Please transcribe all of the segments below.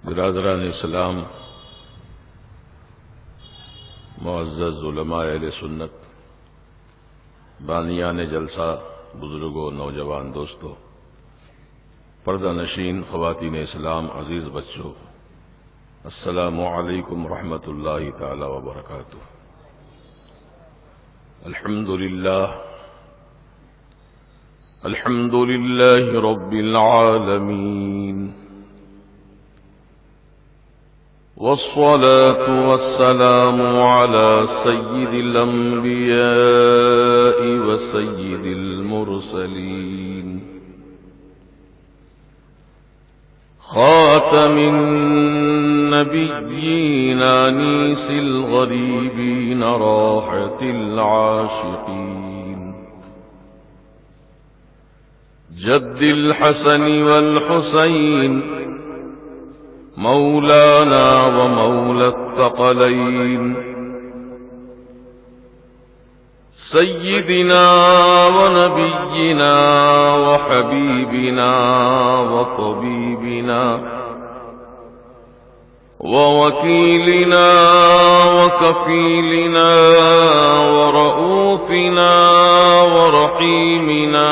برادران اسلام، معزز علماء اہل سنت، بانیان جلسہ، بزرگوں، نوجوان دوستوں، پردہ نشین خواتین اسلام، عزیز بچوں، السلام علیکم ورحمۃ اللہ تعالی وبرکاتہ۔ الحمد للہ رب العالمین، والصلاة والسلام على سيد الأنبياء وسيد المرسلين، خاتم النبيين، أنيس الغريبين، راحة العاشقين، جد الحسن والحسين، مولانا ومولى الثقلين، سيدنا ونبينا وحبيبنا وطبيبنا ووكيلنا وكفيلنا ورؤوفنا ورحيمنا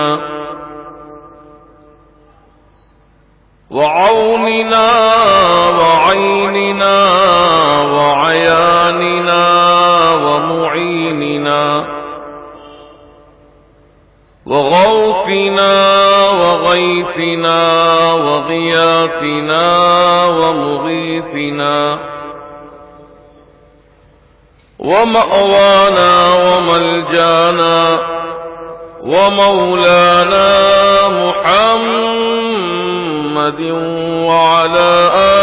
وعوننا وعيننا وعياننا ومعيننا وغوثنا وغيثنا وغياثنا ومغيثنا ومأوانا وملجانا ومولانا محمد وعلى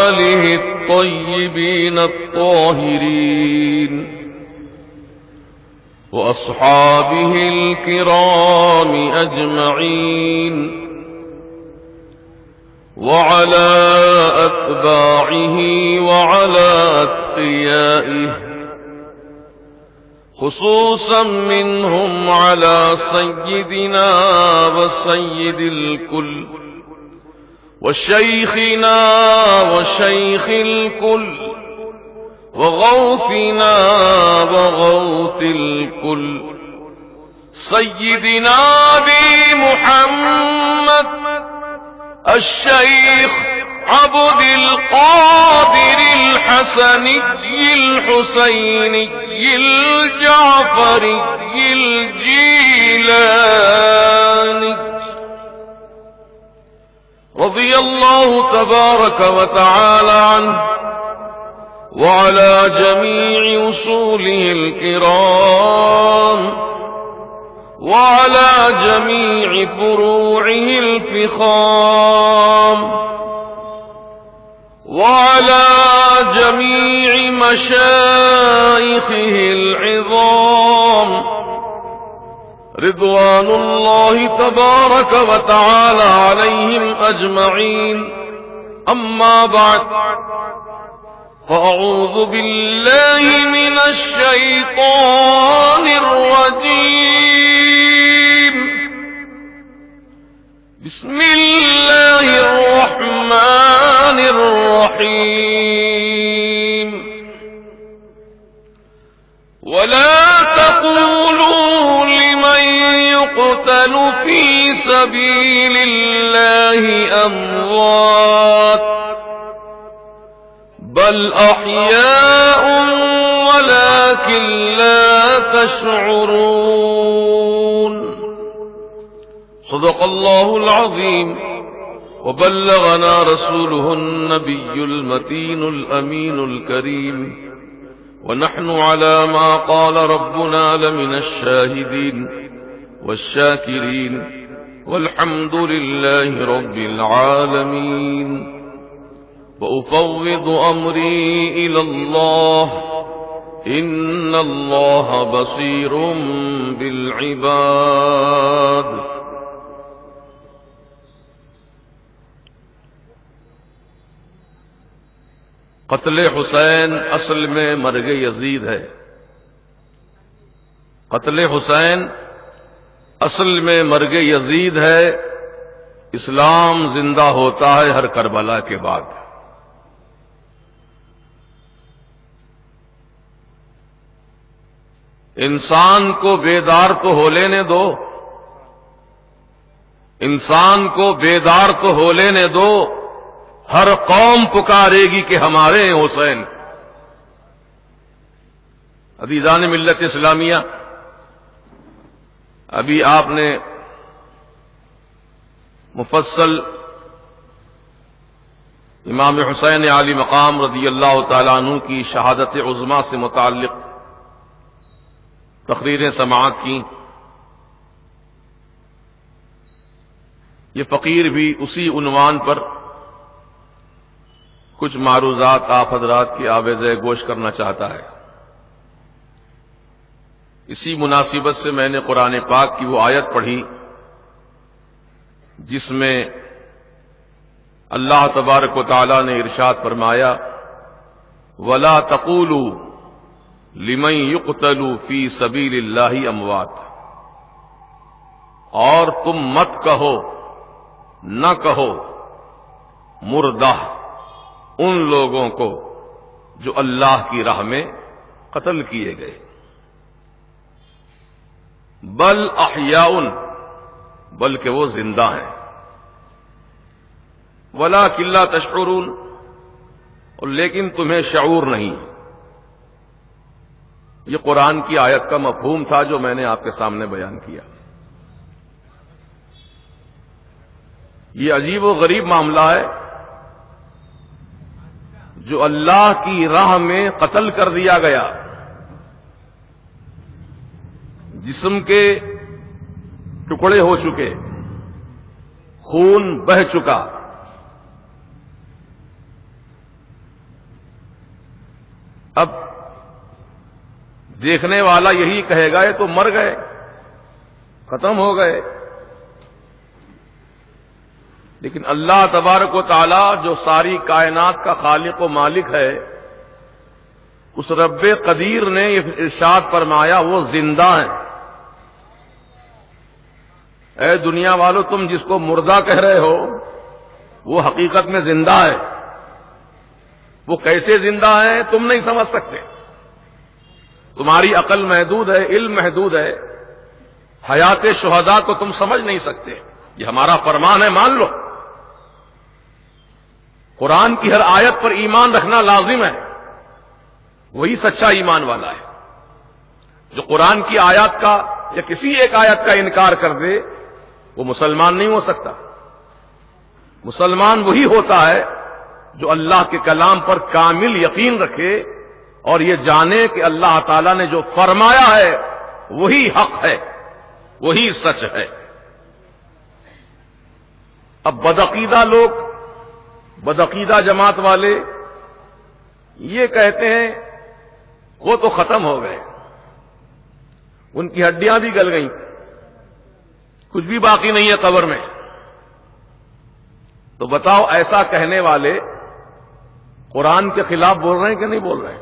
آله الطيبين الطاهرين وأصحابه الكرام أجمعين وعلى أتباعه وعلى أتقيائه، خصوصا منهم على سيدنا وسيد الكل وشيخنا وشيخ الكل وغوثنا وغوث الكل، سيدنا أبي محمد الشيخ عبد القادر الحسني الحسيني الجعفري الجيلاني، رضي الله تبارك وتعالى عنه وعلى جميع أصوله الكرام وعلى جميع فروعه الفخام وعلى جميع مشايخه العظام، رضوان الله تبارك وتعالى عليهم أجمعين. أما بعد، فأعوذ بالله من الشيطان الرجيم، بسم الله الرحمن الرحيم. ولا تقولوا لمن يقتل في سبيل الله أموات، بل أحياء ولكن لا تشعرون. صدق الله العظيم، وبلغنا رسوله النبي المتين الأمين الكريم، ونحن على ما قال ربنا لمن الشاهدين والشاكرين، والحمد لله رب العالمين. وأفوض أمري إلى الله، إن الله بصير بالعباد. قتل حسین اصل میں مرگ یزید ہے۔ قتل حسین اصل میں مرگ یزید ہے، اسلام زندہ ہوتا ہے ہر کربلا کے بعد۔ انسان کو بیدار تو ہو لینے دو، انسان کو بیدار تو ہو لینے دو، ہر قوم پکارے گی کہ ہمارے ہیں حسین۔ عزیزان ملت اسلامیہ، ابھی آپ نے مفصل امام حسین عالی مقام رضی اللہ تعالیٰ عنہ کی شہادت عظمیٰ سے متعلق تقریریں سماعت کی۔ یہ فقیر بھی اسی عنوان پر کچھ معروضات آپ حضرات کی آویز گوش کرنا چاہتا ہے۔ اسی مناسبت سے میں نے قرآن پاک کی وہ آیت پڑھی جس میں اللہ تبارک و تعالی نے ارشاد فرمایا وَلَا تَقُولُوا لِمَن يُقْتَلُ فِي سَبِيلِ اللَّهِ أَمْوَاتٌ، اور تم مت کہو، نہ کہو مردہ ان لوگوں کو جو اللہ کی راہ میں قتل کیے گئے، بل احیاء، بلکہ وہ زندہ ہیں، وَلَٰكِن لَّا تَشْعُرُونَ، اور لیکن تمہیں شعور نہیں۔ یہ قرآن کی آیت کا مفہوم تھا جو میں نے آپ کے سامنے بیان کیا۔ یہ عجیب و غریب معاملہ ہے، جو اللہ کی راہ میں قتل کر دیا گیا، جسم کے ٹکڑے ہو چکے، خون بہہ چکا، اب دیکھنے والا یہی کہے گا یہ تو مر گئے، ختم ہو گئے، لیکن اللہ تبارک و تعالی جو ساری کائنات کا خالق و مالک ہے، اس رب قدیر نے یہ ارشاد فرمایا وہ زندہ ہیں۔ اے دنیا والو، تم جس کو مردہ کہہ رہے ہو وہ حقیقت میں زندہ ہے۔ وہ کیسے زندہ ہے تم نہیں سمجھ سکتے، تمہاری عقل محدود ہے، علم محدود ہے، حیات شہداء کو تم سمجھ نہیں سکتے۔ یہ ہمارا فرمان ہے، مان لو۔ قرآن کی ہر آیت پر ایمان رکھنا لازم ہے، وہی سچا ایمان والا ہے۔ جو قرآن کی آیات کا یا کسی ایک آیت کا انکار کر دے وہ مسلمان نہیں ہو سکتا۔ مسلمان وہی ہوتا ہے جو اللہ کے کلام پر کامل یقین رکھے اور یہ جانے کہ اللہ تعالیٰ نے جو فرمایا ہے وہی حق ہے، وہی سچ ہے۔ اب بدعقیدہ لوگ، بدعقیدہ جماعت والے یہ کہتے ہیں وہ تو ختم ہو گئے، ان کی ہڈیاں بھی گل گئیں، کچھ بھی باقی نہیں ہے قبر میں۔ تو بتاؤ ایسا کہنے والے قرآن کے خلاف بول رہے ہیں کہ نہیں بول رہے ہیں؟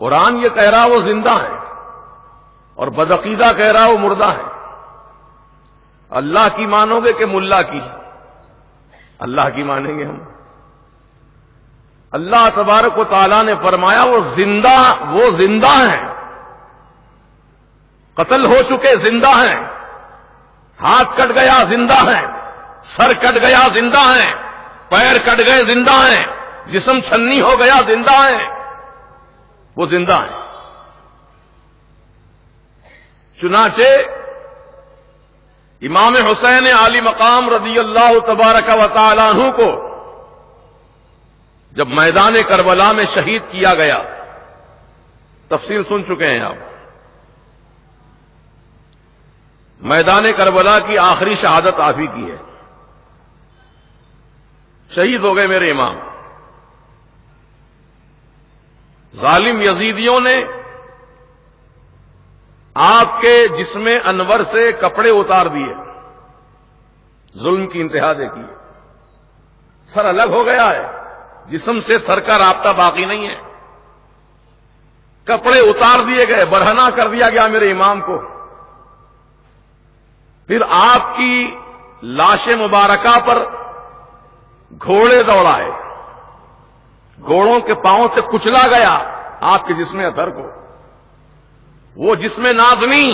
قرآن یہ کہہ رہا وہ زندہ ہے اور بدعقیدہ کہہ رہا وہ مردہ ہے۔ اللہ کی مانو گے کہ ملا کی؟ اللہ کی مانیں گے ہم۔ اللہ تبارک و تعالیٰ نے فرمایا وہ زندہ ہیں، قتل ہو چکے زندہ ہیں، ہاتھ کٹ گیا زندہ ہیں، سر کٹ گیا زندہ ہیں، پیر کٹ گئے زندہ ہیں، جسم چھنی ہو گیا زندہ ہیں، وہ زندہ ہیں۔ چنانچہ امام حسین عالی مقام رضی اللہ تبارک و تعالی عنہ کو جب میدان کربلا میں شہید کیا گیا، تفصیل سن چکے ہیں آپ، میدان کربلا کی آخری شہادت آپ ہی کی ہے، شہید ہو گئے میرے امام۔ ظالم یزیدیوں نے آپ کے جسم انور سے کپڑے اتار دیے، ظلم کی انتہا دیکھی، سر الگ ہو گیا ہے، جسم سے سر کا رابطہ باقی نہیں ہے، کپڑے اتار دیے گئے، برہنہ کر دیا گیا میرے امام کو۔ پھر آپ کی لاش مبارکہ پر گھوڑے دوڑائے، گھوڑوں کے پاؤں سے کچلا گیا آپ کے جسم اطہر کو، وہ جسم نازنی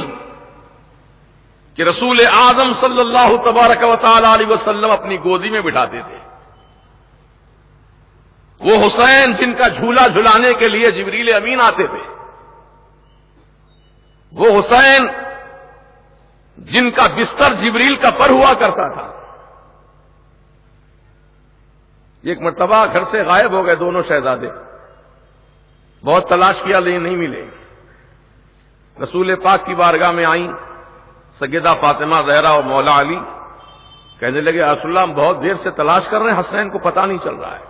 کہ رسول اعظم صلی اللہ تبارک و تعالی علیہ وسلم اپنی گودی میں بٹھاتے تھے، وہ حسین جن کا جھولا جھلانے کے لیے جبریل امین آتے تھے، وہ حسین جن کا بستر جبریل کا پر ہوا کرتا تھا، ایک مرتبہ گھر سے غائب ہو گئے دونوں شہزادے، بہت تلاش کیا لیکن نہیں ملے، رسول پاک کی بارگاہ میں آئیں سیدہ فاطمہ زہرا اور مولا علی، کہنے لگے رسول اللہ ہم بہت دیر سے تلاش کر رہے ہیں، حسین کو پتہ نہیں چل رہا ہے۔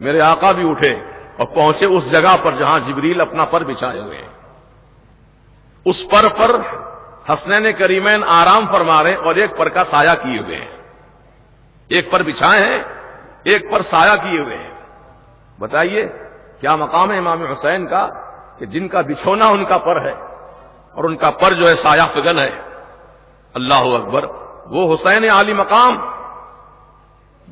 میرے آقا بھی اٹھے اور پہنچے اس جگہ پر جہاں جبریل اپنا پر بچھائے ہوئے ہیں، اس پر حسنین کریمین آرام فرما رہے ہیں اور ایک پر کا سایہ کیے ہوئے ہیں، ایک پر بچھائے ہیں، ایک پر سایہ کیے ہوئے ہیں۔ بتائیے کیا مقام ہے امام حسین کا کہ جن کا بچھونا ان کا پر ہے اور ان کا پر جو ہے سایہ فگن ہے۔ اللہ اکبر، وہ حسین عالی مقام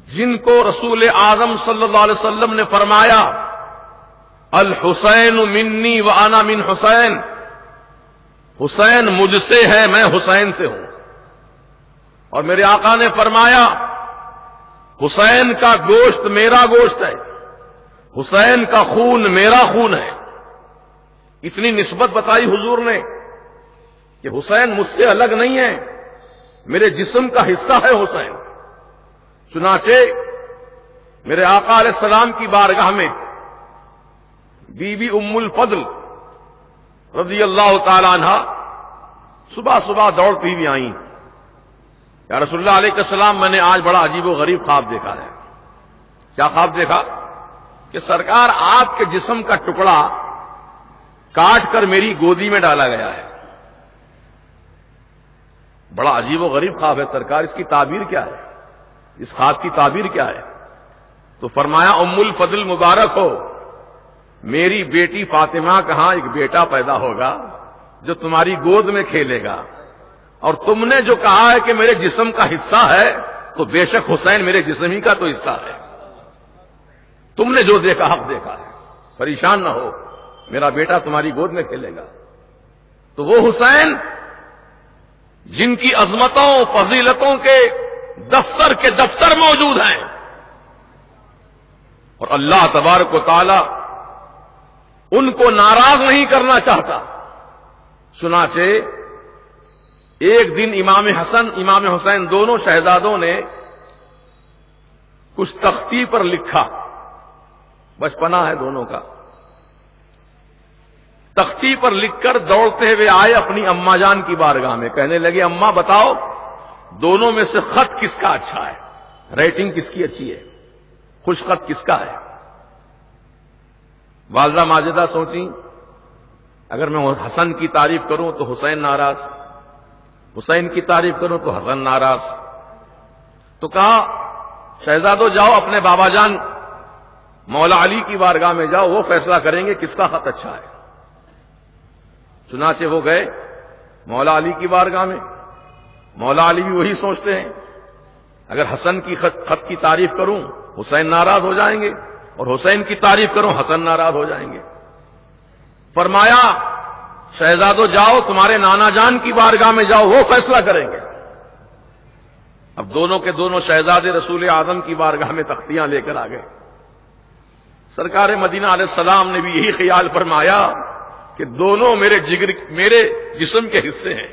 جن کو رسول اعظم صلی اللہ علیہ وسلم نے فرمایا الحسین منی وانا من حسین، حسین مجھ سے ہے میں حسین سے ہوں، اور میرے آقا نے فرمایا حسین کا گوشت میرا گوشت ہے، حسین کا خون میرا خون ہے۔ اتنی نسبت بتائی حضور نے کہ حسین مجھ سے الگ نہیں ہے، میرے جسم کا حصہ ہے حسین۔ چنانچہ میرے آقا علیہ السلام کی بارگاہ میں بی بی ام الفضل رضی اللہ تعالی عنہ صبح صبح دوڑتی ہوئی آئیں، یا رسول اللہ علیہ السلام میں نے آج بڑا عجیب و غریب خواب دیکھا ہے۔ کیا خواب دیکھا؟ کہ سرکار آپ کے جسم کا ٹکڑا کاٹ کر میری گودی میں ڈالا گیا ہے۔ بڑا عجیب و غریب خواب ہے سرکار، اس کی تعبیر کیا ہے؟ اس خواب کی تعبیر کیا ہے؟ تو فرمایا ام الفضل مبارک ہو، میری بیٹی فاطمہ کہاں ایک بیٹا پیدا ہوگا جو تمہاری گود میں کھیلے گا، اور تم نے جو کہا ہے کہ میرے جسم کا حصہ ہے تو بے شک حسین میرے جسم ہی کا تو حصہ ہے، تم نے جو دیکھا حق دیکھا ہے، پریشان نہ ہو، میرا بیٹا تمہاری گود میں کھیلے گا۔ تو وہ حسین جن کی عظمتوں فضیلتوں کے دفتر موجود ہیں، اور اللہ تبارک و تعالی ان کو ناراض نہیں کرنا چاہتا، چنانچہ ایک دن امام حسن امام حسین دونوں شہزادوں نے کچھ تختی پر لکھا، بچپنا ہے دونوں کا، تختی پر لکھ کر دوڑتے ہوئے آئے اپنی اماں جان کی بارگاہ میں، کہنے لگے اماں بتاؤ دونوں میں سے خط کس کا اچھا ہے، رائٹنگ کس کی اچھی ہے، خوش خط کس کا ہے؟ والدہ ماجدہ سوچیں اگر میں حسن کی تعریف کروں تو حسین ناراض، حسین کی تعریف کروں تو حسن ناراض، تو کہا شہزادو جاؤ اپنے بابا جان مولا علی کی بارگاہ میں جاؤ، وہ فیصلہ کریں گے کس کا خط اچھا ہے۔ چنانچہ وہ گئے مولا علی کی بارگاہ میں، مولا علی بھی وہی سوچتے ہیں اگر حسن کی خط کی تعریف کروں حسین ناراض ہو جائیں گے، اور حسین کی تعریف کروں حسن ناراض ہو جائیں گے۔ فرمایا شہزادو جاؤ تمہارے نانا جان کی بارگاہ میں جاؤ، وہ فیصلہ کریں گے۔ اب دونوں کے دونوں شہزادے رسول اعظم کی بارگاہ میں تختیاں لے کر آ گئے۔ سرکار مدینہ علیہ السلام نے بھی یہی خیال فرمایا کہ دونوں میرے جسم کے حصے ہیں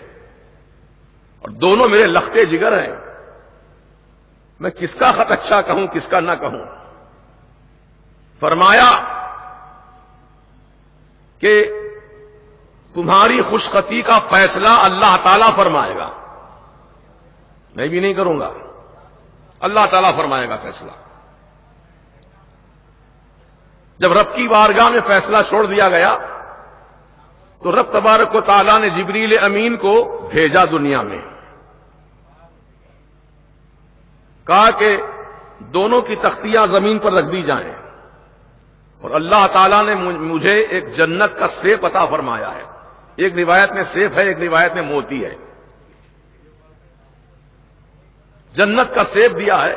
اور دونوں میرے لختے جگر ہیں، میں کس کا خط اچھا کہوں کس کا نہ کہوں۔ فرمایا کہ تمہاری خوشخطی کا فیصلہ اللہ تعالیٰ فرمائے گا، میں بھی نہیں کروں گا، اللہ تعالیٰ فرمائے گا فیصلہ۔ جب رب کی بارگاہ میں فیصلہ چھوڑ دیا گیا تو رب تبارک و تعالیٰ نے جبریل امین کو بھیجا دنیا میں، کہا کہ دونوں کی تختیاں زمین پر رکھ دی جائیں، اور اللہ تعالیٰ نے مجھے ایک جنت کا سیف عطا فرمایا ہے، ایک روایت میں سیف ہے ایک روایت میں موتی ہے، جنت کا سیف دیا ہے،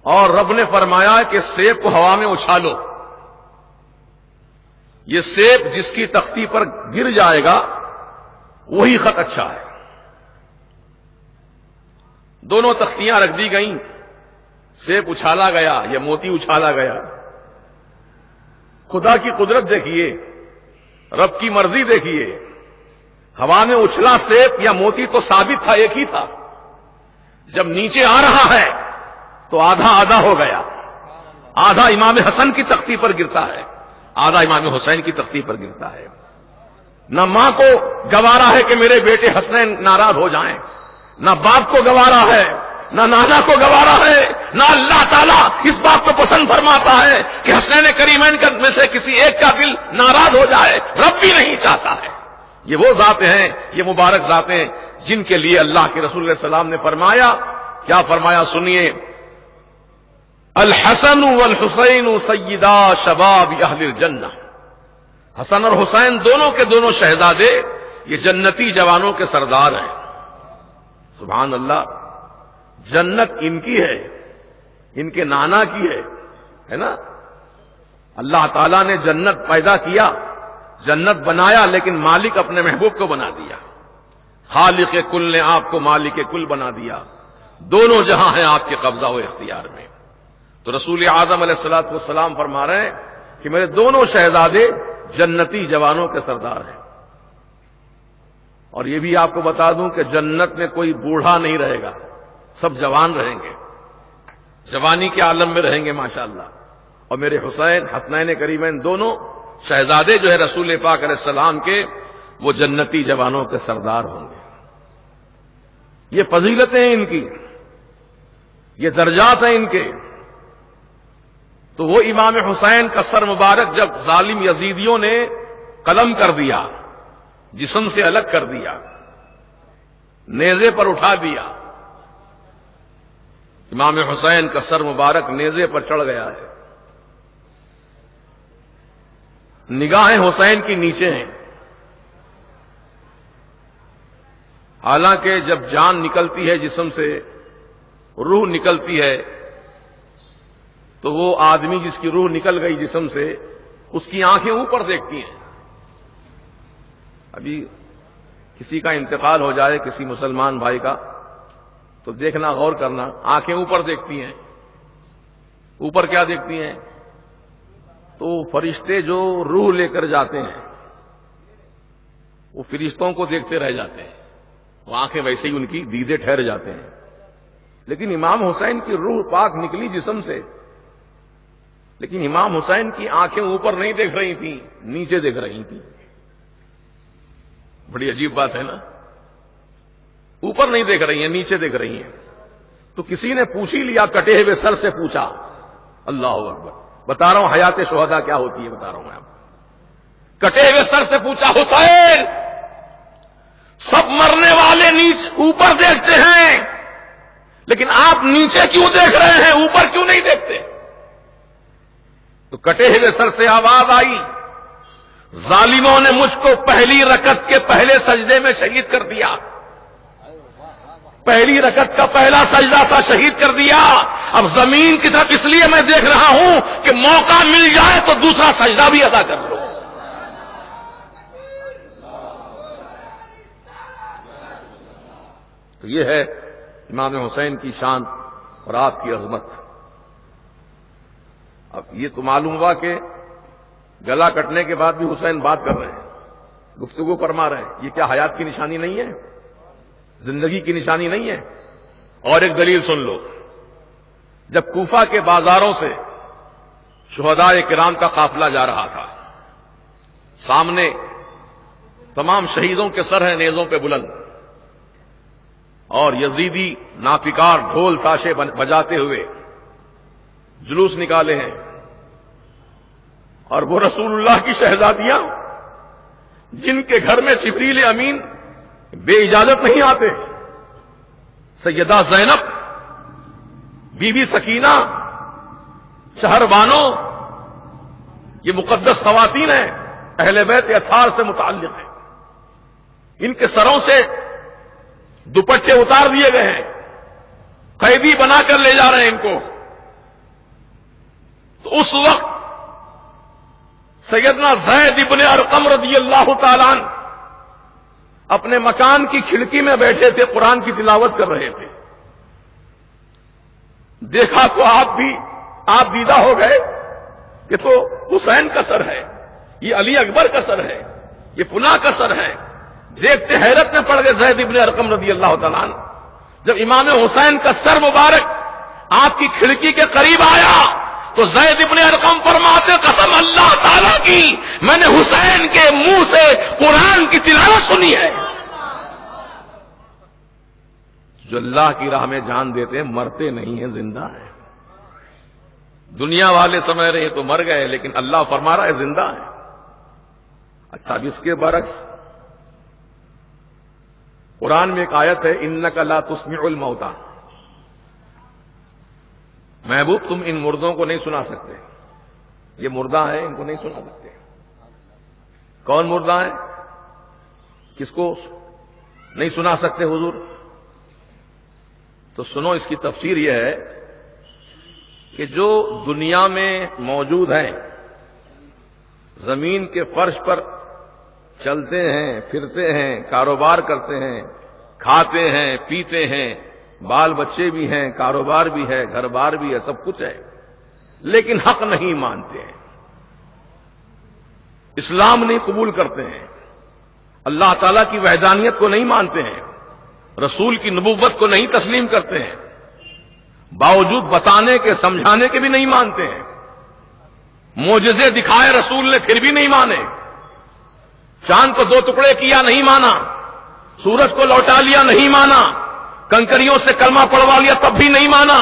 اور رب نے فرمایا کہ سیف کو ہوا میں اچھالو، یہ سیب جس کی تختی پر گر جائے گا وہی خط اچھا ہے. دونوں تختیاں رکھ دی گئیں، سیب اچھالا گیا یا موتی اچھالا گیا. خدا کی قدرت دیکھیے، رب کی مرضی دیکھیے. ہوا میں اچھلا سیب یا موتی تو ثابت تھا، ایک ہی تھا. جب نیچے آ رہا ہے تو آدھا آدھا ہو گیا. آدھا امام حسن کی تختی پر گرتا ہے، آدھا امام حسین کی تختی پر گرتا ہے. نہ ماں کو گوارا ہے کہ میرے بیٹے حسنین ناراض ہو جائیں، نہ باپ کو گوارا ہے، نہ نانا کو گوارا ہے، نہ اللہ تعالیٰ اس بات کو پسند فرماتا ہے کہ حسنین کریمین میں سے کسی ایک کا دل ناراض ہو جائے. رب بھی نہیں چاہتا ہے. یہ وہ ذاتیں ہیں، یہ مبارک ذاتیں جن کے لیے اللہ کے رسول علیہ السلام نے فرمایا. کیا فرمایا سنیے، الحسن والحسین سیدا شباب اہل الجنہ. حسن اور حسین دونوں کے دونوں شہزادے یہ جنتی جوانوں کے سردار ہیں. سبحان اللہ، جنت ان کی ہے، ان کے نانا کی ہے نا. اللہ تعالیٰ نے جنت پیدا کیا، جنت بنایا، لیکن مالک اپنے محبوب کو بنا دیا. خالق کل نے آپ کو مالک کل بنا دیا. دونوں جہاں ہیں آپ کے قبضہ و اختیار میں. تو رسول اعظم علیہ الصلوۃ والسلام فرما رہے ہیں کہ میرے دونوں شہزادے جنتی جوانوں کے سردار ہیں. اور یہ بھی آپ کو بتا دوں کہ جنت میں کوئی بوڑھا نہیں رہے گا، سب جوان رہیں گے، جوانی کے عالم میں رہیں گے ماشاءاللہ. اور میرے حسنین کریمین دونوں شہزادے جو ہے رسول پاک علیہ السلام کے، وہ جنتی جوانوں کے سردار ہوں گے. یہ فضیلتیں ہیں ان کی، یہ درجات ہیں ان کے. تو وہ امام حسین کا سر مبارک جب ظالم یزیدیوں نے قلم کر دیا، جسم سے الگ کر دیا، نیزے پر اٹھا دیا، امام حسین کا سر مبارک نیزے پر چڑھ گیا ہے. نگاہیں حسین کی نیچے ہیں. حالانکہ جب جان نکلتی ہے جسم سے، روح نکلتی ہے، تو وہ آدمی جس کی روح نکل گئی جسم سے، اس کی آنکھیں اوپر دیکھتی ہیں. ابھی کسی کا انتقال ہو جائے، کسی مسلمان بھائی کا، تو دیکھنا، غور کرنا، آنکھیں اوپر دیکھتی ہیں. اوپر کیا دیکھتی ہیں؟ تو فرشتے جو روح لے کر جاتے ہیں وہ فرشتوں کو دیکھتے رہ جاتے ہیں. وہ آنکھیں ویسے ہی ان کی دیدے ٹھہر جاتے ہیں. لیکن امام حسین کی روح پاک نکلی جسم سے، لیکن امام حسین کی آنکھیں اوپر نہیں دیکھ رہی تھیں، نیچے دیکھ رہی تھیں. بڑی عجیب بات ہے نا. اوپر نہیں دیکھ رہی ہیں، نیچے دیکھ رہی ہیں. تو کسی نے پوچھ ہی لیا، کٹے ہوئے سر سے پوچھا. اللہ اکبر. بتا رہا ہوں حیات شہداء کیا ہوتی ہے، بتا رہا ہوں میں آپ کو. کٹے ہوئے سر سے پوچھا، حسین، سب مرنے والے نیچے اوپر دیکھتے ہیں، لیکن آپ نیچے کیوں دیکھ رہے ہیں، اوپر کیوں نہیں دیکھتے؟ تو کٹے ہوئے سر سے آواز آئی، ظالموں نے مجھ کو پہلی رکعت کے پہلے سجدے میں شہید کر دیا. پہلی رکعت کا پہلا سجدہ تھا، شہید کر دیا. اب زمین کی طرف اس لیے میں دیکھ رہا ہوں کہ موقع مل جائے تو دوسرا سجدہ بھی ادا کر لو. تو یہ ہے امام حسین کی شان اور آپ کی عظمت. اب یہ تو معلوم ہوا کہ گلا کٹنے کے بعد بھی حسین بات کر رہے ہیں، گفتگو فرما رہے ہیں. یہ کیا حیات کی نشانی نہیں ہے؟ زندگی کی نشانی نہیں ہے؟ اور ایک دلیل سن لو. جب کوفہ کے بازاروں سے شہداء کرام کا قافلہ جا رہا تھا، سامنے تمام شہیدوں کے سر ہیں نیزوں پہ بلند، اور یزیدی ناپکار ڈھول تاشے بجاتے ہوئے جلوس نکالے ہیں. اور وہ رسول اللہ کی شہزادیاں جن کے گھر میں جبریل امین بے اجازت نہیں آتے، سیدہ زینب، بی بی سکینہ، شہر بانو، یہ مقدس خواتین ہیں، اہل بیت اطہار سے متعلق ہیں. ان کے سروں سے دوپٹے اتار دیے گئے ہیں، قیدی بنا کر لے جا رہے ہیں ان کو. تو اس وقت سیدنا زید ابن ارقم رضی اللہ تعالیٰ عنہ اپنے مکان کی کھڑکی میں بیٹھے تھے، قرآن کی تلاوت کر رہے تھے. دیکھا تو آپ دیدہ ہو گئے کہ تو حسین کا سر ہے، یہ علی اکبر کا سر ہے، یہ فلاں کا سر ہے. دیکھتے حیرت میں پڑ گئے زید ابن ارقم رضی اللہ تعالیٰ عنہ. جب امام حسین کا سر مبارک آپ کی کھڑکی کے قریب آیا تو زید ابن ارقم فرماتے قسم اللہ تعالیٰ کی میں نے حسین کے منہ سے قرآن کی تلاوت سنی ہے. جو اللہ کی راہ میں جان دیتے ہیں مرتے نہیں ہیں، زندہ ہیں. دنیا والے سمجھ رہے ہیں تو مر گئے، لیکن اللہ فرما رہا ہے زندہ ہے. اچھا اب اس کے برعکس قرآن میں ایک آیت ہے انک لا تسمع الموتى، محبوب تم ان مردوں کو نہیں سنا سکتے. یہ مردہ ہے، ان کو نہیں سنا سکتے. کون مردہ ہے؟ کس کو نہیں سنا سکتے حضور؟ تو سنو، اس کی تفسیر یہ ہے کہ جو دنیا میں موجود ہیں، زمین کے فرش پر چلتے ہیں، پھرتے ہیں، کاروبار کرتے ہیں، کھاتے ہیں، پیتے ہیں، بال بچے بھی ہیں، کاروبار بھی ہے، گھر بار بھی ہے، سب کچھ ہے، لیکن حق نہیں مانتے ہیں، اسلام نہیں قبول کرتے ہیں، اللہ تعالیٰ کی وحدانیت کو نہیں مانتے ہیں، رسول کی نبوت کو نہیں تسلیم کرتے ہیں، باوجود بتانے کے سمجھانے کے بھی نہیں مانتے ہیں. معجزے دکھائے رسول نے پھر بھی نہیں مانے. چاند کو 2 ٹکڑے کیا نہیں مانا، سورج کو لوٹا لیا نہیں مانا، کنکریوں سے کلمہ پڑھوا لیا تب بھی نہیں مانا،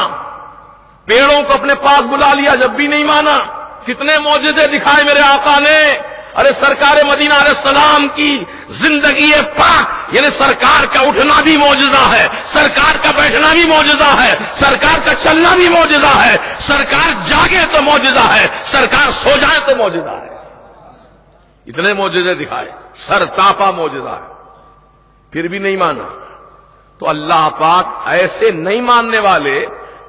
پیڑوں کو اپنے پاس بلا لیا جب بھی نہیں مانا. کتنے معجزے دکھائے میرے آقا نے. ارے سرکار مدینہ علیہ السلام کی زندگی پاک، یعنی سرکار کا اٹھنا بھی معجزہ ہے، سرکار کا بیٹھنا بھی معجزہ ہے، سرکار کا چلنا بھی معجزہ ہے، سرکار جاگے تو معجزہ ہے، سرکار سو جائے تو معجزہ ہے. اتنے معجزے دکھائے، سر تاپا معجزہ ہے، پھر بھی نہیں مانا. تو اللہ پاک ایسے نہیں ماننے والے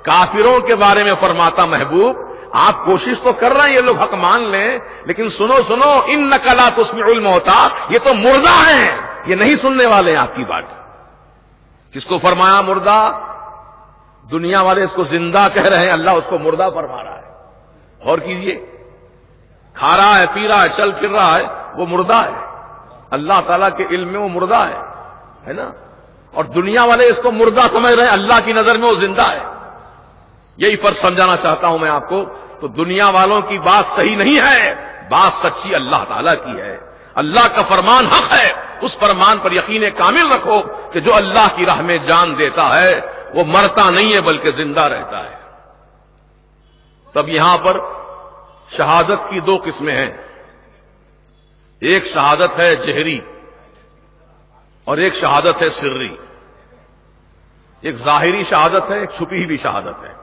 کافروں کے بارے میں فرماتا محبوب آپ کوشش تو کر رہے ہیں یہ لوگ حق مان لیں، لیکن سنو انک لا تسمع الموتى، یہ تو مردہ ہیں، یہ نہیں سننے والے ہیں آپ کی بات. کس کو فرمایا مردہ؟ دنیا والے اس کو زندہ کہہ رہے ہیں، اللہ اس کو مردہ فرما رہا ہے. غور کیجئے، کھا رہا ہے، پی رہا ہے، چل پھر رہا ہے، وہ مردہ ہے. اللہ تعالیٰ کے علم میں وہ مردہ ہے نا. اور دنیا والے اس کو مردہ سمجھ رہے ہیں، اللہ کی نظر میں وہ زندہ ہے. یہی فرق سمجھانا چاہتا ہوں میں آپ کو. تو دنیا والوں کی بات صحیح نہیں ہے، بات سچی اللہ تعالیٰ کی ہے. اللہ کا فرمان حق ہے، اس فرمان پر یقین کامل رکھو کہ جو اللہ کی راہ میں جان دیتا ہے وہ مرتا نہیں ہے بلکہ زندہ رہتا ہے. تب یہاں پر شہادت کی 2 قسمیں ہیں. ایک شہادت ہے جہری اور ایک شہادت ہے سری. ایک ظاہری شہادت ہے، ایک چھپی ہوئی شہادت ہے.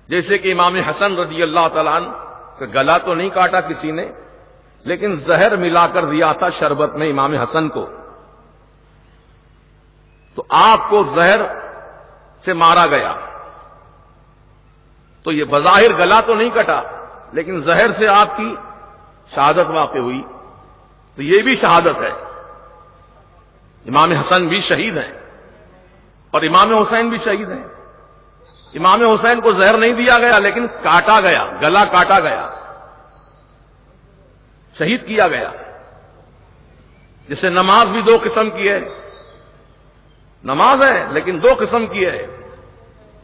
جیسے کہ امام حسن رضی اللہ تعالیٰ عنہ کا گلا تو نہیں کاٹا کسی نے، لیکن زہر ملا کر دیا تھا شربت میں امام حسن کو. تو آپ کو زہر سے مارا گیا، تو یہ بظاہر گلا تو نہیں کٹا، لیکن زہر سے آپ کی شہادت واقع ہوئی. تو یہ بھی شہادت ہے. امام حسن بھی شہید ہیں اور امام حسین بھی شہید ہیں. امام حسین کو زہر نہیں دیا گیا لیکن کاٹا گیا، گلا کاٹا گیا، شہید کیا گیا. جسے نماز بھی 2 قسم کی ہے، نماز ہے لیکن 2 قسم کی ہے.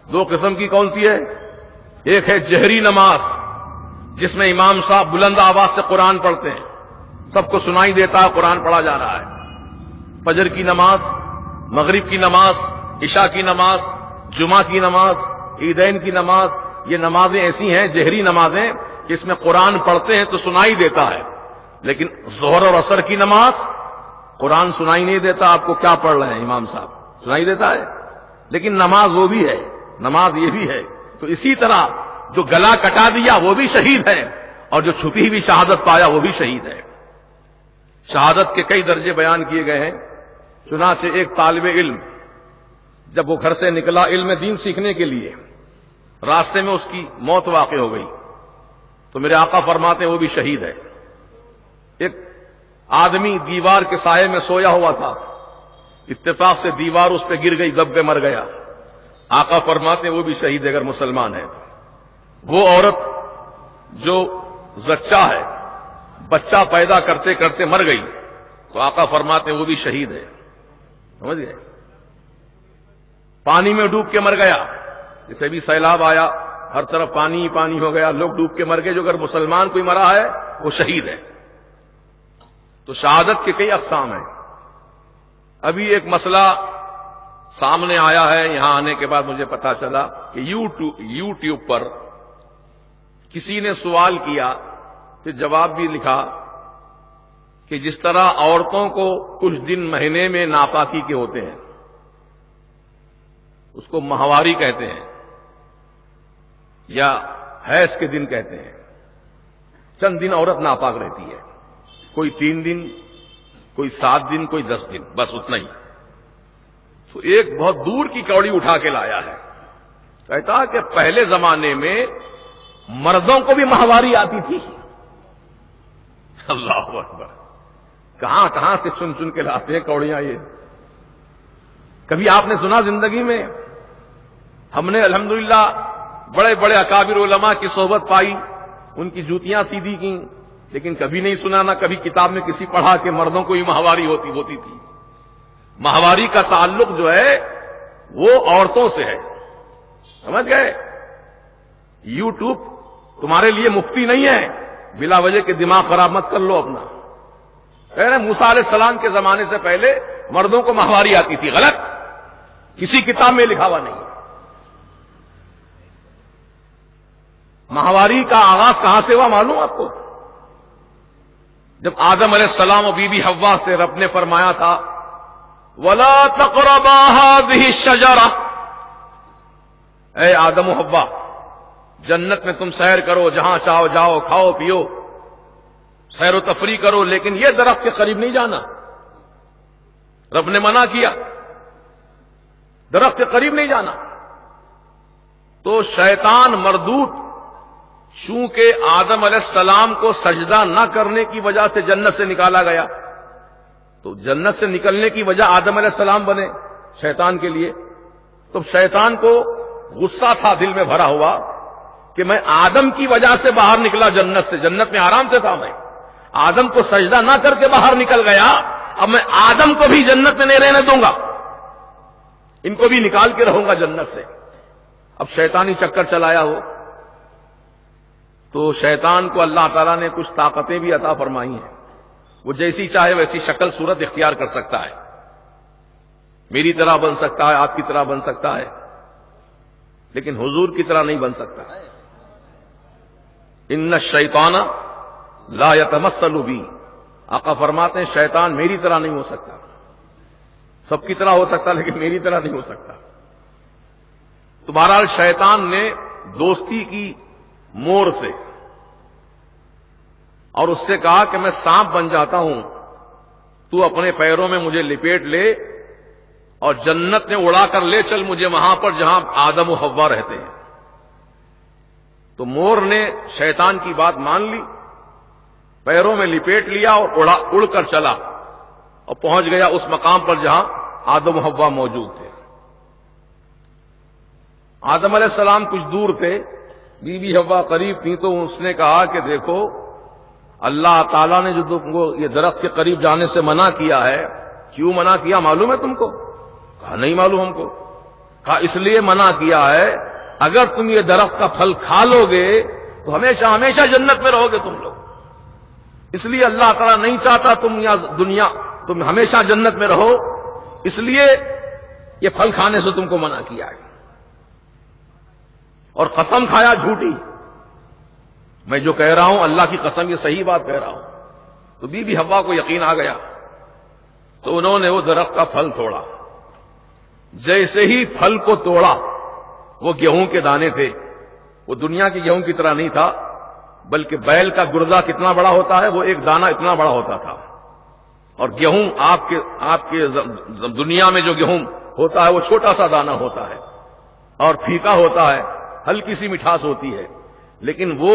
2 قسم کی کون سی ہے؟ ایک ہے جہری نماز جس میں امام صاحب بلند آواز سے قرآن پڑھتے ہیں، سب کو سنائی دیتا ہے قرآن پڑھا جا رہا ہے. فجر کی نماز، مغرب کی نماز، عشاء کی نماز، جمعہ کی نماز، عیدین کی نماز، یہ نمازیں ایسی ہیں جہری نمازیں کہ اس میں قرآن پڑھتے ہیں تو سنائی دیتا ہے. لیکن ظہر اور عصر کی نماز قرآن سنائی نہیں دیتا، آپ کو کیا پڑھ رہے ہیں امام صاحب، سنائی دیتا ہے لیکن نماز وہ بھی ہے، نماز یہ بھی ہے. تو اسی طرح جو گلا کٹا دیا وہ بھی شہید ہے اور جو چھپی ہوئی شہادت پایا وہ بھی شہید ہے. شہادت کے کئی درجے بیان کیے گئے ہیں. چنانچہ ایک طالب علم جب وہ گھر سے نکلا علم دین سیکھنے کے لیے، راستے میں اس کی موت واقع ہو گئی. تو میرے آقا فرماتے ہیں وہ بھی شہید ہے. ایک آدمی دیوار کے سائے میں سویا ہوا تھا، اتفاق سے دیوار اس پہ گر گئی، دب کے مر گیا. آقا فرماتے ہیں وہ بھی شہید ہے اگر مسلمان ہے. وہ عورت جو زچہ ہے، بچہ پیدا کرتے کرتے مر گئی، تو آقا فرماتے ہیں وہ بھی شہید ہے. سمجھ گئے؟ پانی میں ڈوب کے مر گیا، جسے بھی سیلاب آیا ہر طرف پانی ہی پانی ہو گیا، لوگ ڈوب کے مر گئے. جو اگر مسلمان کوئی مرا ہے وہ شہید ہے. تو شہادت کے کئی اقسام ہیں. ابھی ایک مسئلہ سامنے آیا ہے، یہاں آنے کے بعد مجھے پتا چلا کہ یوٹیوب پر کسی نے سوال کیا، پھر جواب بھی لکھا کہ جس طرح عورتوں کو کچھ دن مہینے میں ناپاکی کے ہوتے ہیں، اس کو ماہواری کہتے ہیں یا حیض کے دن کہتے ہیں. چند دن عورت ناپاک رہتی ہے، کوئی 3 دن، کوئی 7 دن، کوئی 10 دن، بس اتنا ہی. تو ایک بہت دور کی کوڑی اٹھا کے لایا ہے، کہتا کہ پہلے زمانے میں مردوں کو بھی ماہواری آتی تھی. اللہ اکبر، کہاں کہاں سے چن چن کے لاتے ہیں کوڑیاں. یہ کبھی آپ نے سنا زندگی میں؟ ہم نے الحمدللہ بڑے بڑے اکابر علماء کی صحبت پائی، ان کی جوتیاں سیدھی کی، لیکن کبھی نہیں سنا، نہ کبھی کتاب میں کسی پڑھا کہ مردوں کو ہی ماہواری ہوتی تھی. ماہواری کا تعلق جو ہے وہ عورتوں سے ہے. سمجھ گئے؟ یوٹیوب تمہارے لیے مفتی نہیں ہے، بلا وجہ کے دماغ خراب مت کر لو اپنا. کہہ رہے موسیٰ علیہ السلام کے زمانے سے پہلے مردوں کو ماہواری آتی تھی. غلط، کسی کتاب میں لکھا ہوا نہیں. ماہواری کا آغاز کہاں سے ہوا معلوم آپ کو؟ جب آدم علیہ السلام اور بی بی حوا سے رب نے فرمایا تھا وَلَا تَقْرَبَا هَٰذِهِ الشَّجَرَةَ، اے آدم و حوا، جنت میں تم سیر کرو، جہاں چاہو جاؤ، کھاؤ پیو، سیر و تفریح کرو، لیکن یہ درخت کے قریب نہیں جانا. رب نے منع کیا، درخت کے قریب نہیں جانا. تو شیطان مردود چونکہ آدم علیہ السلام کو سجدہ نہ کرنے کی وجہ سے جنت سے نکالا گیا، تو جنت سے نکلنے کی وجہ آدم علیہ السلام بنے شیطان کے لیے. تو شیطان کو غصہ تھا دل میں بھرا ہوا کہ میں آدم کی وجہ سے باہر نکلا جنت سے، جنت میں آرام سے تھا، میں آدم کو سجدہ نہ کر کے باہر نکل گیا، اب میں آدم کو بھی جنت میں نہیں رہنے دوں گا، ان کو بھی نکال کے رہوں گا جنت سے. اب شیطانی چکر چلایا ہو تو شیطان کو اللہ تعالیٰ نے کچھ طاقتیں بھی عطا فرمائی ہیں. وہ جیسی چاہے ویسی شکل صورت اختیار کر سکتا ہے. میری طرح بن سکتا ہے، آپ کی طرح بن سکتا ہے، لیکن حضور کی طرح نہیں بن سکتا. ان الشیطان لا یتمثل بی، آقا فرماتے ہیں شیطان میری طرح نہیں ہو سکتا. سب کی طرح ہو سکتا لیکن میری طرح نہیں ہو سکتا. تو بہرحال شیطان نے دوستی کی مور سے اور اس سے کہا کہ میں سانپ بن جاتا ہوں، تو اپنے پیروں میں مجھے لپیٹ لے اور جنت میں اڑا کر لے چل مجھے وہاں پر جہاں آدم و حوا رہتے ہیں. تو مور نے شیطان کی بات مان لی، پیروں میں لپیٹ لیا اور اڑ کر چلا اور پہنچ گیا اس مقام پر جہاں آدم و حوا موجود تھے. آدم علیہ السلام کچھ دور تھے، بی بی حوا قریب تھی، تو اس نے کہا کہ دیکھو اللہ تعالیٰ نے جو تم کو یہ درخت کے قریب جانے سے منع کیا ہے، کیوں منع کیا معلوم ہے تم کو؟ کہا نہیں معلوم ہم کو. کہا اس لیے منع کیا ہے اگر تم یہ درخت کا پھل کھا لو گے تو ہمیشہ ہمیشہ جنت میں رہو گے تم لوگ. اس لیے اللہ تعالیٰ نہیں چاہتا تم تم ہمیشہ جنت میں رہو، اس لیے یہ پھل کھانے سے تم کو منع کیا ہے. اور قسم کھایا جھوٹی، میں جو کہہ رہا ہوں اللہ کی قسم یہ صحیح بات کہہ رہا ہوں. تو بی بی حوا کو یقین آ گیا، تو انہوں نے وہ درخت کا پھل توڑا. جیسے ہی پھل کو توڑا، وہ گیہوں کے دانے تھے. وہ دنیا کی گیہوں کی طرح نہیں تھا، بلکہ بیل کا گردہ کتنا بڑا ہوتا ہے، وہ ایک دانہ اتنا بڑا ہوتا تھا. اور گیہوں آپ کے دنیا میں جو گیہوں ہوتا ہے وہ چھوٹا سا دانہ ہوتا ہے اور پھیکا ہوتا ہے، ہلکی سی مٹھاس ہوتی ہے. لیکن وہ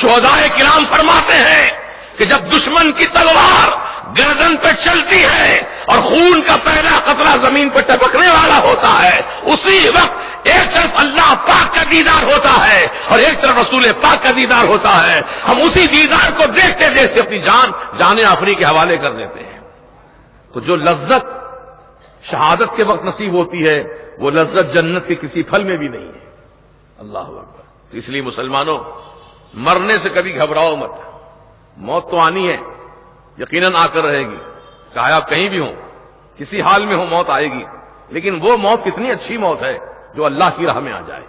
شہدائے کرام فرماتے ہیں کہ جب دشمن کی تلوار گردن پہ چلتی ہے اور خون کا پہلا قطرہ زمین پہ ٹپکنے والا ہوتا ہے، اسی وقت ایک طرف اللہ پاک کا دیدار ہوتا ہے اور ایک طرف رسول پاک کا دیدار ہوتا ہے. ہم اسی دیدار کو دیکھتے دیکھتے اپنی جان آفری کے حوالے کر دیتے ہیں. تو جو لذت شہادت کے وقت نصیب ہوتی ہے وہ لذت جنت کے کسی پھل میں بھی نہیں ہے. اللہ اکبر. تو اس لیے مسلمانوں، مرنے سے کبھی گھبراؤ مت. موت تو آنی ہے، یقیناً آ کر رہے گی، چاہے آپ کہیں بھی ہوں، کسی حال میں ہو موت آئے گی. لیکن وہ موت کتنی اچھی موت ہے جو اللہ کی راہ میں آ جائے،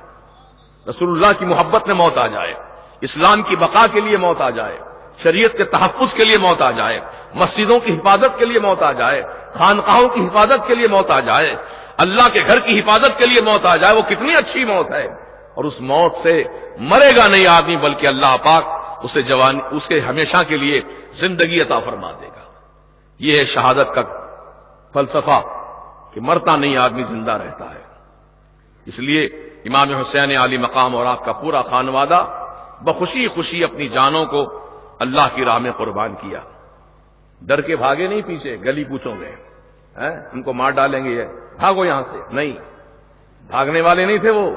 رسول اللہ کی محبت میں موت آ جائے، اسلام کی بقا کے لیے موت آ جائے، شریعت کے تحفظ کے لیے موت آ جائے، مسجدوں کی حفاظت کے لیے موت آ جائے، خانقاہوں کی حفاظت کے لیے موت آ جائے، اللہ کے گھر کی حفاظت کے لیے موت آ جائے. وہ کتنی اچھی موت ہے. اور اس موت سے مرے گا نہیں آدمی، بلکہ اللہ پاک اسے جوانی، اس کے ہمیشہ کے لیے زندگی عطا فرما دے گا. یہ ہے شہادت کا فلسفہ کہ مرتا نہیں آدمی، زندہ رہتا ہے. اس لیے امام حسین علی مقام اور آپ کا پورا خانوادہ بخوشی خوشی اپنی جانوں کو اللہ کی راہ میں قربان کیا. ڈر کے بھاگے نہیں پیچھے گلی کوچوں میں، ان کو مار ڈالیں گے، بھاگو یہاں سے. نہیں، بھاگنے والے نہیں تھے وہ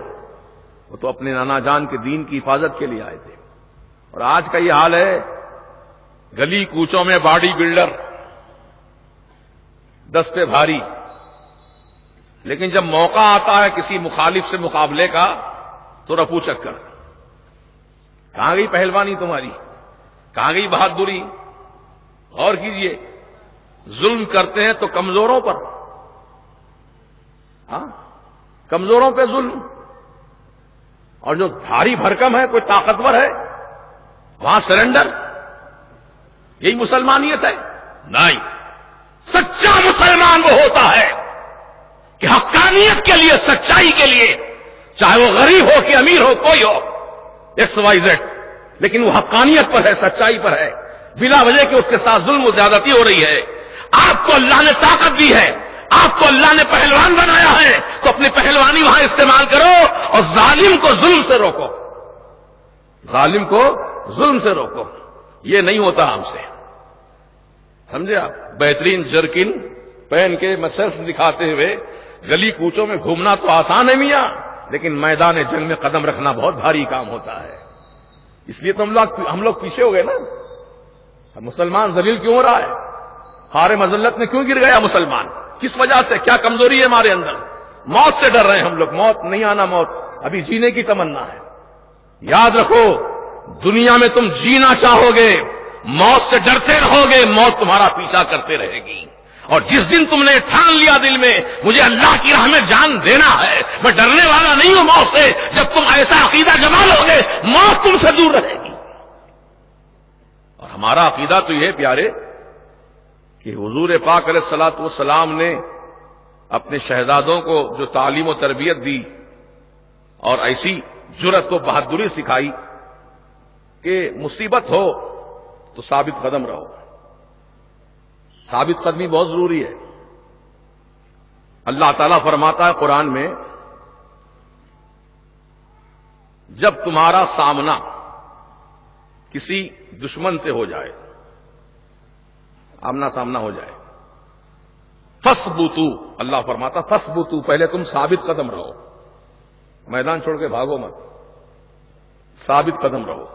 تو اپنے نانا جان کے دین کی حفاظت کے لیے آئے تھے. اور آج کا یہ حال ہے، گلی کوچوں میں باڈی بلڈر، دس پہ بھاری، لیکن جب موقع آتا ہے کسی مخالف سے مقابلے کا تو رفو چکر. کہاں گئی پہلوانی تمہاری، کہاں گئی بہادری. غور کیجئے، ظلم کرتے ہیں تو کمزوروں پر، کمزوروں پہ ظلم. اور جو بھاری بھرکم ہے، کوئی طاقتور ہے، وہاں سرنڈر. یہی مسلمانیت ہے؟ نہیں. سچا مسلمان وہ ہوتا ہے کہ حقانیت کے لیے، سچائی کے لیے، چاہے وہ غریب ہو کہ امیر ہو، کوئی ہو، ایکس وائی زیڈ، لیکن وہ حقانیت پر ہے، سچائی پر ہے، بلا وجہ کہ اس کے ساتھ ظلم و زیادتی ہو رہی ہے. آپ کو اللہ نے طاقت دی ہے، آپ کو اللہ نے پہلوان بنایا ہے، تو اپنی پہلوانی وہاں استعمال کرو اور ظالم کو ظلم سے روکو. ظالم کو ظلم سے روکو. یہ نہیں ہوتا ہم سے، سمجھے آپ. بہترین جرکن پہن کے مسلس دکھاتے ہوئے گلی کوچوں میں گھومنا تو آسان ہے میاں، لیکن میدان جنگ میں قدم رکھنا بہت بھاری کام ہوتا ہے. اس لیے تو ہم لوگ پیچھے ہو گئے نا. مسلمان ذلیل کیوں ہو رہا ہے؟ خار مذلت میں کیوں گر گیا مسلمان؟ کس وجہ سے؟ کیا کمزوری ہے ہمارے اندر؟ موت سے ڈر رہے ہیں ہم لوگ. موت نہیں آنا، موت ابھی جینے کی تمنا ہے. یاد رکھو، دنیا میں تم جینا چاہو گے، موت سے ڈرتے رہو گے، موت تمہارا پیچھا کرتے رہے گی. اور جس دن تم نے ٹھان لیا دل میں مجھے اللہ کی راہ میں جان دینا ہے، میں ڈرنے والا نہیں ہوں موت سے، جب تم ایسا عقیدہ جما لو گے، موت تم سے دور رہے گی. اور ہمارا عقیدہ تو یہ پیارے کہ حضور پاک علیہ الصلوۃ والسلام نے اپنے شہزادوں کو جو تعلیم و تربیت دی اور ایسی جرأت و بہادری سکھائی کہ مصیبت ہو تو ثابت قدم رہو. ثابت قدمی بہت ضروری ہے. اللہ تعالیٰ فرماتا ہے قرآن میں، جب تمہارا سامنا کسی دشمن سے ہو جائے، آمنا سامنا ہو جائے، فثبتوا، اللہ فرماتا فثبتوا، پہلے تم ثابت قدم رہو، میدان چھوڑ کے بھاگو مت، ثابت قدم رہو.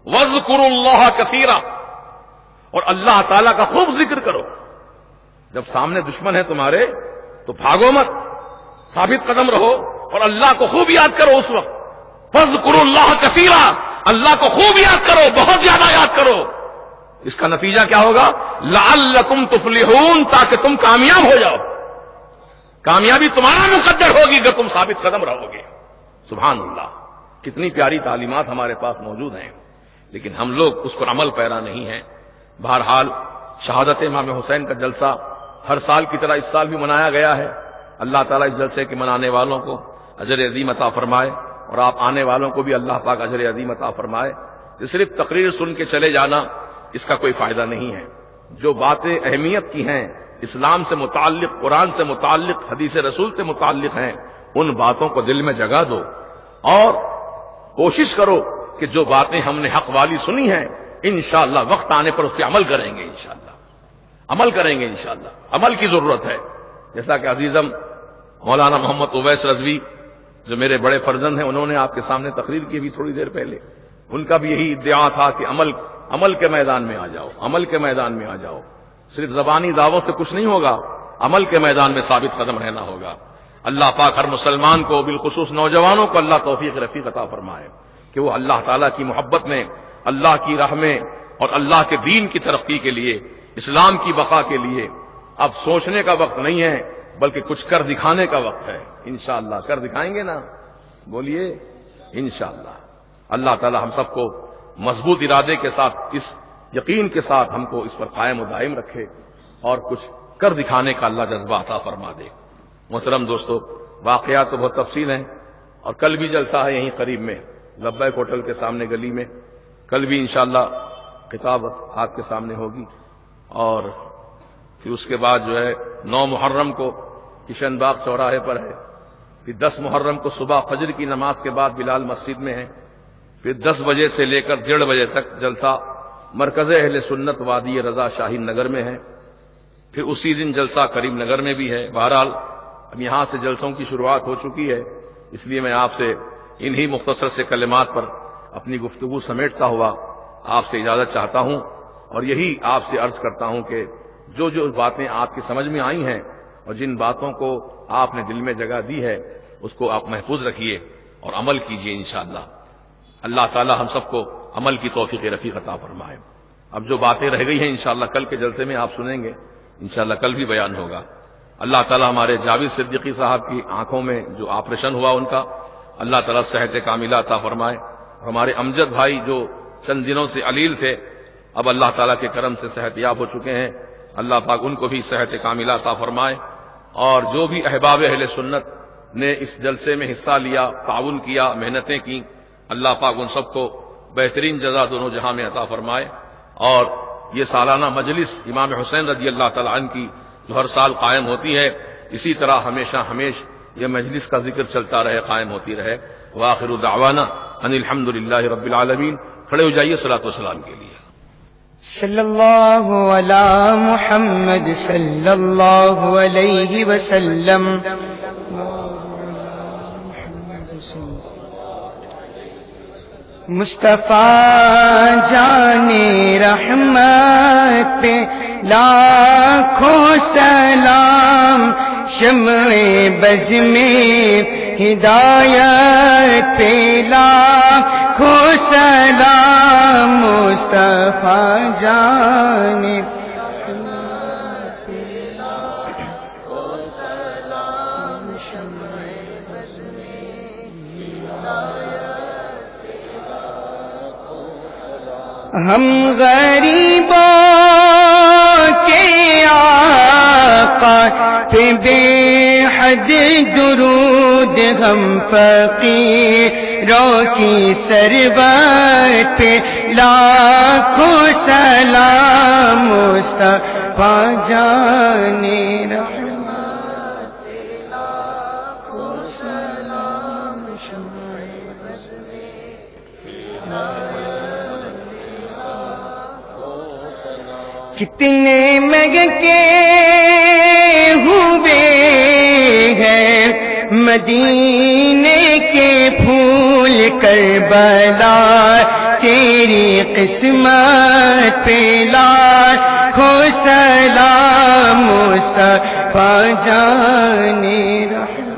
واذکروا اللہ کثیرا، اور اللہ تعالیٰ کا خوب ذکر کرو. جب سامنے دشمن ہے تمہارے تو بھاگو مت، ثابت قدم رہو اور اللہ کو خوب یاد کرو. اس وقت فاذکروا اللہ کثیرا، اللہ کو خوب یاد کرو، بہت زیادہ یاد کرو. اس کا نتیجہ کیا ہوگا؟ لعلکم تفلحون، تاکہ تم کامیاب ہو جاؤ. کامیابی تمہارا مقدر ہوگی اگر تم ثابت قدم رہو گے. سبحان اللہ، کتنی پیاری تعلیمات ہمارے پاس موجود ہیں، لیکن ہم لوگ اس پر عمل پیرا نہیں ہیں. بہرحال شہادت امام حسین کا جلسہ ہر سال کی طرح اس سال بھی منایا گیا ہے. اللہ تعالیٰ اس جلسے کے منانے والوں کو اجر عظیم عطا فرمائے، اور آپ آنے والوں کو بھی اللہ پاک اجر عظیم عطا فرمائے. صرف تقریر سن کے چلے جانا اس کا کوئی فائدہ نہیں ہے. جو باتیں اہمیت کی ہیں، اسلام سے متعلق، قرآن سے متعلق، حدیث رسول سے متعلق ہیں، ان باتوں کو دل میں جگہ دو اور کوشش کرو کہ جو باتیں ہم نے حق والی سنی ہیں انشاءاللہ وقت آنے پر اس پہ عمل کریں گے، انشاءاللہ عمل کریں گے، انشاءاللہ عمل کی ضرورت ہے۔ جیسا کہ عزیزم مولانا محمد اویس رضوی جو میرے بڑے فرزند ہیں، انہوں نے آپ کے سامنے تقریر کی بھی تھوڑی دیر پہلے، ان کا بھی یہی ادعا تھا کہ عمل کے میدان میں آ جاؤ، عمل کے میدان میں آ جاؤ، صرف زبانی دعوت سے کچھ نہیں ہوگا، عمل کے میدان میں ثابت قدم رہنا ہوگا۔ اللہ پاک ہر مسلمان کو بالخصوص نوجوانوں کو اللہ توفیق رفیق عطا فرمائے کہ وہ اللہ تعالیٰ کی محبت میں، اللہ کی راہ میں اور اللہ کے دین کی ترقی کے لیے، اسلام کی بقا کے لیے اب سوچنے کا وقت نہیں ہے بلکہ کچھ کر دکھانے کا وقت ہے۔ انشاءاللہ کر دکھائیں گے نا، بولیے انشاءاللہ۔ اللہ تعالی ہم سب کو مضبوط ارادے کے ساتھ، اس یقین کے ساتھ ہم کو اس پر قائم و دائم رکھے اور کچھ کر دکھانے کا اللہ جذبہ عطا فرما دے۔ محترم دوستو، واقعات تو بہت تفصیل ہیں اور کل بھی جلسہ ہے یہیں قریب میں لبیک ہوٹل کے سامنے گلی میں، کل بھی انشاءاللہ خطاب آپ کے سامنے ہوگی، اور پھر اس کے بعد جو ہے 9 محرم کو کشن باغ چوراہے پر ہے، پھر 10 محرم کو صبح فجر کی نماز کے بعد بلال مسجد میں ہے، پھر 10 بجے سے لے کر 1:30 بجے تک جلسہ مرکز اہل سنت وادی رضا شاہین نگر میں ہے، پھر اسی دن جلسہ کریم نگر میں بھی ہے۔ بہرحال اب یہاں سے جلسوں کی شروعات ہو چکی ہے، اس لیے میں آپ سے انہی مختصر سے کلمات پر اپنی گفتگو سمیٹتا ہوا آپ سے اجازت چاہتا ہوں، اور یہی آپ سے عرض کرتا ہوں کہ جو جو باتیں آپ کی سمجھ میں آئی ہیں اور جن باتوں کو آپ نے دل میں جگہ دی ہے اس کو آپ محفوظ رکھیے اور عمل کیجیے انشاءاللہ۔ اللہ تعالی ہم سب کو عمل کی توفیق رفیق عطا فرمائے۔ اب جو باتیں رہ گئی ہیں انشاءاللہ کل کے جلسے میں آپ سنیں گے، انشاءاللہ کل بھی بیان ہوگا۔ اللہ تعالی ہمارے جاوید صدیقی صاحب کی آنکھوں میں جو آپریشن ہوا ان کا، اللہ تعالی صحت کاملہ عطا فرمائے۔ ہمارے امجد بھائی جو چند دنوں سے علیل تھے، اب اللہ تعالیٰ کے کرم سے صحت یاب ہو چکے ہیں، اللہ پاک ان کو بھی صحت کاملہ عطا فرمائے۔ اور جو بھی احباب اہل سنت نے اس جلسے میں حصہ لیا، تعاون کیا، محنتیں کی، اللہ پاک ان سب کو بہترین جزا دونوں جہاں میں عطا فرمائے۔ اور یہ سالانہ مجلس امام حسین رضی اللہ تعالیٰ عنہ کی جو ہر سال قائم ہوتی ہے، اسی طرح ہمیشہ یہ مجلس کا ذکر چلتا رہے، قائم ہوتی رہے۔ وآخر دعوانا ان الحمدللہ رب العالمین۔ کھڑے ہو جائیے صلاۃ و سلام کے لیے۔ صلی اللہ علی محمد صلی اللہ علیہ وسلم۔ مصطفیٰ جان رحمت پہ لاکھوں سلام، شمع بز میں ہدایت پہ لاکھوں سلام، مصطفیٰ جان ہم غریبوں کے آقا پہ بے حد درود، ہم فقیروں کی سربت پہ لاکھوں سلام، مصطفیٰ جان رحمت پہ لاکھوں سلام، شمع بز میں کتنے مہکے ہوئے ہیں مدینے کے پھول، کربلا تیری قسمت پہ لاکھوں سلام، مصطفیٰ جان رحمت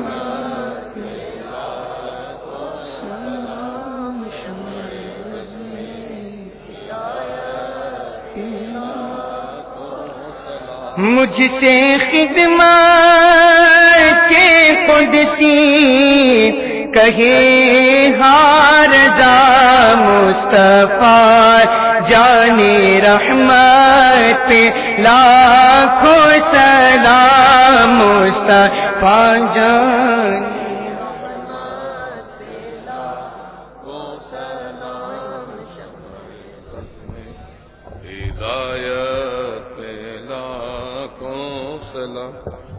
مجھ سے خدمت کے قدسی کہے ہاں رضا، مصطفیٰ جان رحمت پہ لاکھوں سلام، مصطفیٰ جان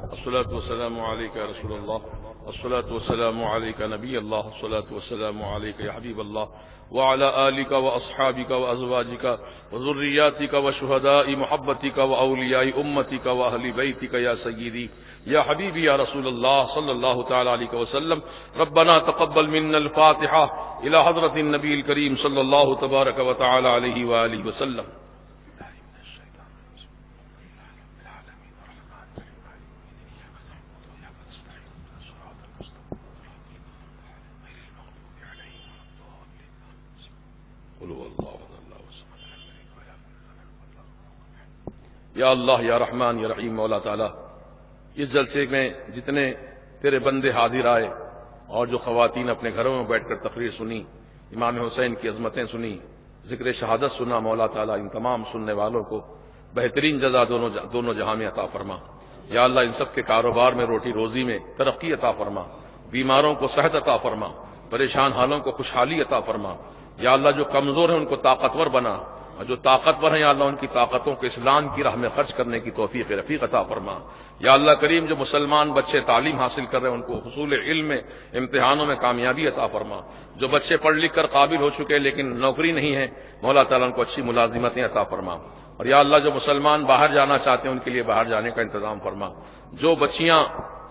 الصلاۃ والسلام علیک یا رسول اللہ والصلاة والسلام عليك نبي الله والصلاة والسلام عليك يا حبيب الله وعلى آلك وأصحابك وأزواجك وذرياتك وشهداء محبتك وأولياء أمتك وأهل بيتك يا سيدي يا حبيبي يا رسول الله صلى الله تعالى عليه وسلم. ربنا تقبل منا الفاتحة إلى حضرة النبي الكريم صلى الله تبارك وتعالى عليه وآله وسلم. یا اللہ یا رحمان یا رحیم مولا تعالی، اس جلسے میں جتنے تیرے بندے حاضر آئے اور جو خواتین اپنے گھروں میں بیٹھ کر تقریر سنی، امام حسین کی عظمتیں سنی، ذکر شہادت سنا، مولا تعالی ان تمام سننے والوں کو بہترین جزا دونوں جہاں میں عطا فرما. یا اللہ ان سب کے کاروبار میں، روٹی روزی میں ترقی عطا فرما، بیماروں کو صحت عطا فرما، پریشان حالوں کو خوشحالی عطا فرما. یا اللہ جو کمزور ہیں ان کو طاقتور بنا، اور جو طاقتور ہیں یا اللہ ان کی طاقتوں کو اسلام کی راہ میں خرچ کرنے کی توفیق رفیق عطا فرما. یا اللہ کریم جو مسلمان بچے تعلیم حاصل کر رہے ہیں ان کو حصول علم میں امتحانوں میں کامیابی عطا فرما. جو بچے پڑھ لکھ کر قابل ہو چکے لیکن نوکری نہیں ہے، مولا تعالیٰ ان کو اچھی ملازمتیں عطا فرما. اور یا اللہ جو مسلمان باہر جانا چاہتے ہیں ان کے لیے باہر جانے کا انتظام فرما. جو بچیاں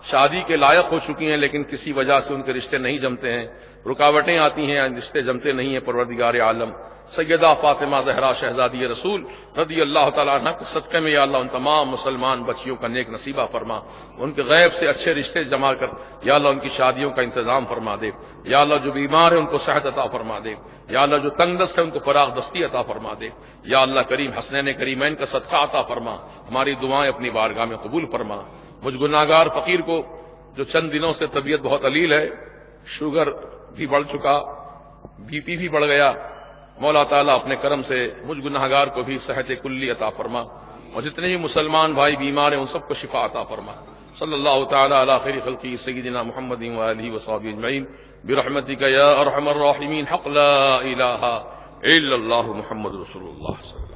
شادی کے لائق ہو چکی ہیں لیکن کسی وجہ سے ان کے رشتے نہیں جمتے ہیں، رکاوٹیں آتی ہیں، رشتے جمتے نہیں ہیں، پروردگار عالم سیدہ فاطمہ زہرا شہزادی رسول رضی اللہ تعالیٰ عنہ کے صدقے میں یا اللہ ان تمام مسلمان بچیوں کا نیک نصیبہ فرما. ان کے غیب سے اچھے رشتے جمع کر یا اللہ ان کی شادیوں کا انتظام فرما دے. یا اللہ جو بیمار ہیں ان کو صحت عطا فرما دے. یا اللہ جو تنگ دست ہے ان کو فراغ دستی عطا فرما دے. یا اللہ کریم حسنین کریمین کا صدقہ عطا فرما. ہماری دعائیں اپنی بارگاہ میں قبول فرما. مجھ گناہگار فقیر کو جو چند دنوں سے طبیعت بہت علیل ہے، شوگر بھی بڑھ چکا، بی پی بھی بڑھ گیا، مولا تعالیٰ اپنے کرم سے مجھ گناہگار کو بھی صحت کلی عطا فرما. اور جتنے بھی مسلمان بھائی بیمار ہیں ان سب کو شفا عطا فرما. صلی اللہ تعالی علی خیر خلقی سیدنا محمد و آلہ و صحبہ اجمعین برحمتک یا ارحم الراحمین. حق لا الہ الا اللہ محمد رسول اللہ صلی اللہ علیہ وسلم.